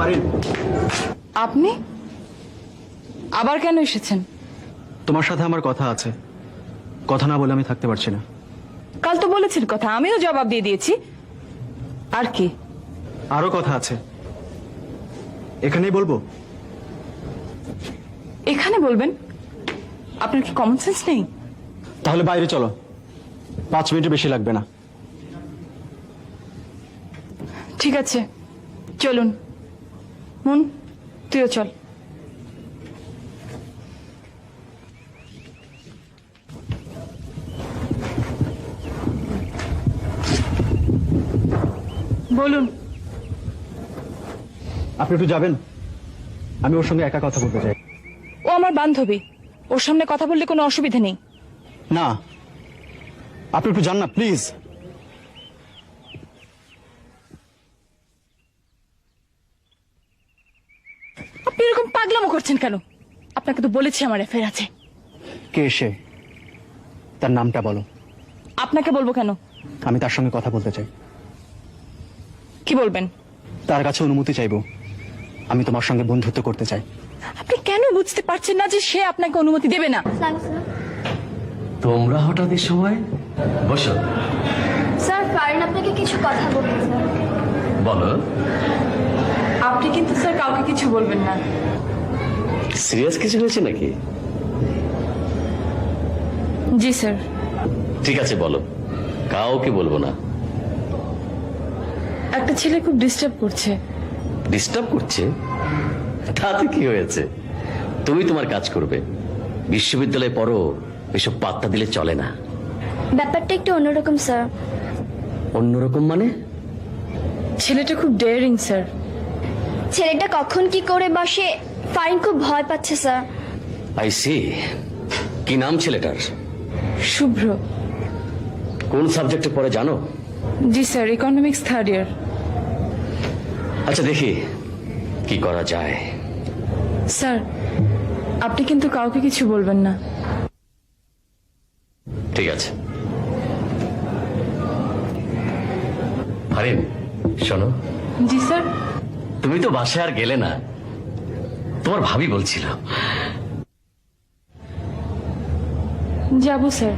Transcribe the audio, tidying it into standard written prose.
ফারিন, আপনি আবার কেন এসেছেন? তোমার সাথে আমার কথা আছে। কথা না বলে আমি থাকতে পারছি না। কাল তো বলেছেন কথা, আমিও জবাব দিয়ে দিয়েছি। আর কি? আরো কথা আছে, এখানেই বলবো? এখানে বলবেন? আপনার কি কমন সেন্স নেই? তাহলে বাইরে চলো, 5 মিনিট বেশি লাগবে না। ঠিক আছে, চলুন। মুন, তুইও চল। বলুন। আপনি একটু যাবেন, আমি ওর সঙ্গে একা কথা বলতে চাই। ও আমার বান্ধবী, ওর সামনে কথা বললে কোনো অসুবিধা নেই। না, আপনি একটু যান না প্লিজ। আপনি এরকম পাগলামো করছেন কেন? আপনাকে তো বলেছি আমার অ্যাফেয়ার আছে। কে সে? তার নামটা বলো। আপনাকে বলবো কেন? আমি তার সঙ্গে কথা বলতে চাই। কি বলবেন? তার কাছে অনুমতি চাইবো। আমি তোমার সঙ্গে বন্ধুত্ব করতে চাই। আপনি কেন বুঝতে পারছেন না যে সে আপনাকে অনুমতি দেবে না? তোমরা হঠাৎ এই সময়? বসো। স্যার, ফারিন আপনাকে কিছু কথা বলতে চায়। বলো। আপনি কিন্তু স্যার কাউকে কিছু বলবেন না। সিরিয়াস কিছু হয়েছে নাকি? জি স্যার। ঠিক আছে বলো, কাউকে বলবো না। একটা ছেলে খুব ডিস্টার্ব করছে। ডিস্টার্ব করছে? তাতে কি হয়েছে? তুমি তোমার কাজ করবে। বিশ্ববিদ্যালয়ে পড়ো, এসব পাত্তা দিলে চলে না। ব্যাপারটা একটু অন্যরকম স্যার। অন্যরকম মানে? ছেলেটা খুব ডেয়ারিং স্যার। ছেলেটা কখন কি করে বসে ফারিন খুব ভয় পাচ্ছে স্যার। I C. কি নাম ছেলেটার? শুভ্র। কোন সাবজেক্টে পড়ে জানো? জি স্যার, ইকোনমিক্স 3rd ইয়ার। আচ্ছা দেখি কি করা যায়। স্যার, আপনি কিন্তু কাউকে কিছু বলবেন না। ঠিক আছে। ফারিন, শোনো। জি স্যার। তুমি তো বাসায় আর গেলে না, তোমার ভাবি বলছিল। যাবো স্যার।